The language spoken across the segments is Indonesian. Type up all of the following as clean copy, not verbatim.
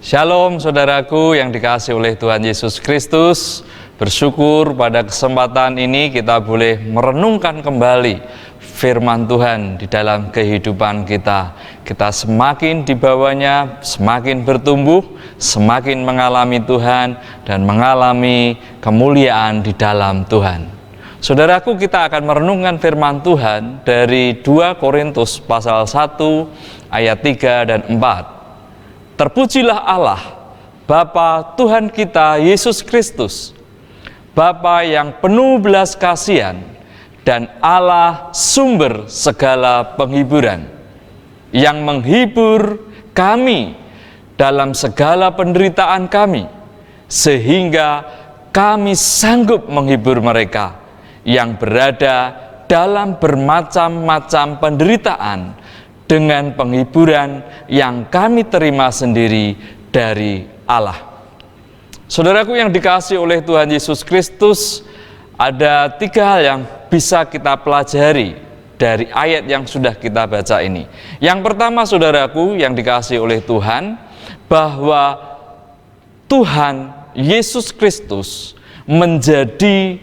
Shalom saudaraku yang dikasihi oleh Tuhan Yesus Kristus. Bersyukur pada kesempatan ini kita boleh merenungkan kembali firman Tuhan di dalam kehidupan kita. Kita semakin dibawanya, semakin bertumbuh, semakin mengalami Tuhan dan mengalami kemuliaan di dalam Tuhan. Saudaraku, kita akan merenungkan firman Tuhan dari 2 Korintus pasal 1 ayat 3 dan 4. Terpujilah Allah, Bapa Tuhan kita Yesus Kristus, Bapa yang penuh belas kasihan dan Allah sumber segala penghiburan, yang menghibur kami dalam segala penderitaan kami, sehingga kami sanggup menghibur mereka yang berada dalam bermacam-macam penderitaan dengan penghiburan yang kami terima sendiri dari Allah. Saudaraku yang dikasihi oleh Tuhan Yesus Kristus, ada 3 hal yang bisa kita pelajari dari ayat yang sudah kita baca ini. Yang pertama, saudaraku yang dikasihi oleh Tuhan, bahwa Tuhan Yesus Kristus menjadi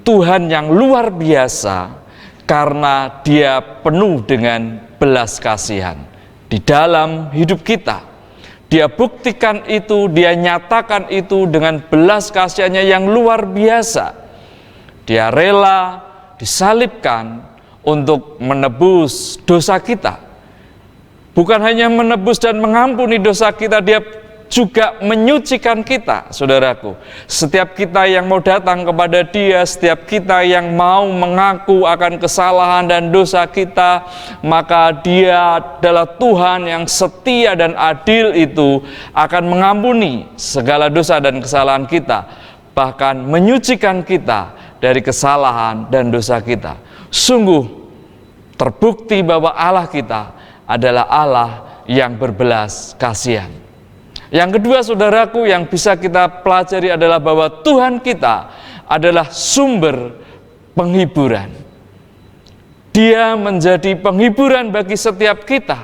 Tuhan yang luar biasa karena Dia penuh dengan belas kasihan di dalam hidup kita. Dia buktikan itu, Dia nyatakan itu dengan belas kasihannya yang luar biasa. Dia rela disalibkan untuk menebus dosa kita. Bukan hanya menebus dan mengampuni dosa kita, Dia juga menyucikan kita, saudaraku. Setiap kita yang mau datang kepada Dia, setiap kita yang mau mengaku akan kesalahan dan dosa kita, maka Dia adalah Tuhan yang setia dan adil, itu akan mengampuni segala dosa dan kesalahan kita, bahkan menyucikan kita dari kesalahan dan dosa kita. Sungguh terbukti bahwa Allah kita adalah Allah yang berbelas kasihan. Yang kedua, saudaraku, yang bisa kita pelajari adalah bahwa Tuhan kita adalah sumber penghiburan. Dia menjadi penghiburan bagi setiap kita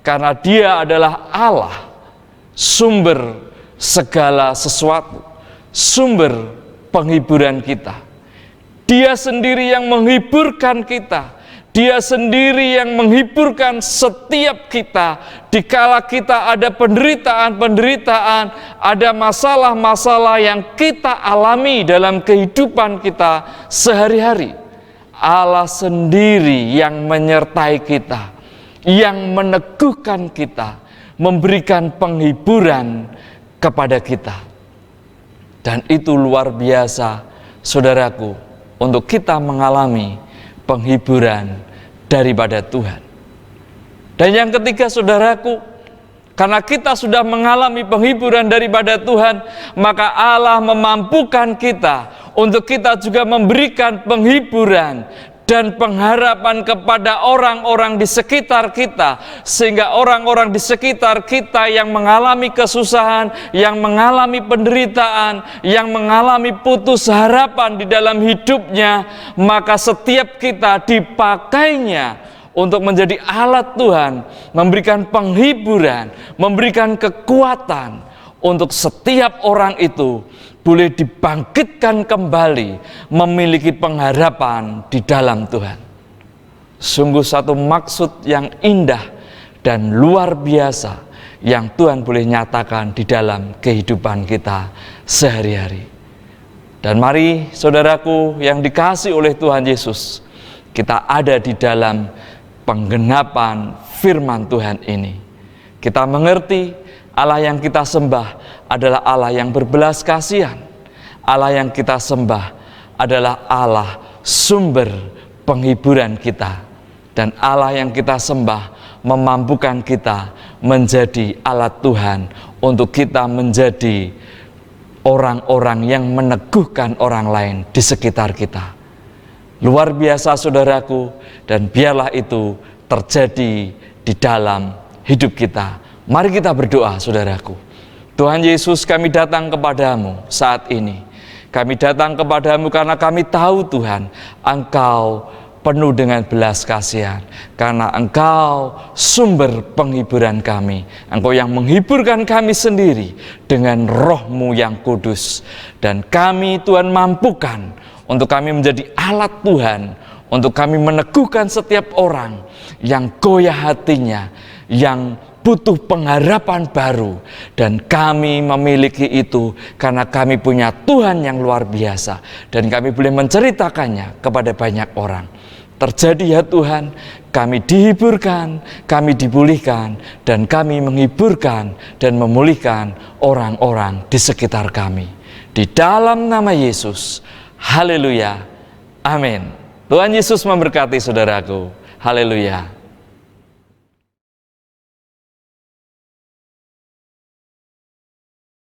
karena Dia adalah Allah, sumber segala sesuatu, sumber penghiburan kita. Dia sendiri yang menghiburkan kita. Dia sendiri yang menghiburkan setiap kita dikala kita ada penderitaan-penderitaan, ada masalah-masalah yang kita alami dalam kehidupan kita sehari-hari. Allah sendiri yang menyertai kita, yang meneguhkan kita, memberikan penghiburan kepada kita. Dan itu luar biasa, saudaraku, untuk kita mengalami penghiburan daripada Tuhan. Dan yang ketiga, saudaraku, karena kita sudah mengalami penghiburan daripada Tuhan, maka Allah memampukan kita untuk kita juga memberikan penghiburan dan pengharapan kepada orang-orang di sekitar kita, sehingga orang-orang di sekitar kita yang mengalami kesusahan, yang mengalami penderitaan, yang mengalami putus harapan di dalam hidupnya, maka setiap kita dipakainya untuk menjadi alat Tuhan, memberikan penghiburan, memberikan kekuatan untuk setiap orang itu boleh dibangkitkan kembali, memiliki pengharapan di dalam Tuhan. Sungguh satu maksud yang indah dan luar biasa yang Tuhan boleh nyatakan di dalam kehidupan kita sehari-hari. Dan mari, saudaraku yang dikasihi oleh Tuhan Yesus, kita ada di dalam penggenapan firman Tuhan ini. Kita mengerti Allah yang kita sembah adalah Allah yang berbelas kasihan. Allah yang kita sembah adalah Allah sumber penghiburan kita. Dan Allah yang kita sembah memampukan kita menjadi alat Tuhan untuk kita menjadi orang-orang yang meneguhkan orang lain di sekitar kita. Luar biasa, saudaraku, dan biarlah itu terjadi di dalam hidup kita. Mari kita berdoa, saudaraku. Tuhan Yesus, kami datang kepadamu saat ini. Kami datang kepadamu karena kami tahu, Tuhan, Engkau penuh dengan belas kasihan, karena Engkau sumber penghiburan kami. Engkau yang menghiburkan kami sendiri dengan Roh-Mu yang kudus. Dan kami Tuhan mampukan untuk kami menjadi alat Tuhan, untuk kami meneguhkan setiap orang yang goyah hatinya, yang butuh pengharapan baru. Dan kami memiliki itu karena kami punya Tuhan yang luar biasa, dan kami boleh menceritakannya kepada banyak orang. Terjadi ya Tuhan, kami dihiburkan, kami dipulihkan, dan kami menghiburkan dan memulihkan orang-orang di sekitar kami. Di dalam nama Yesus, haleluya, amin. Tuhan Yesus memberkati saudaraku, haleluya.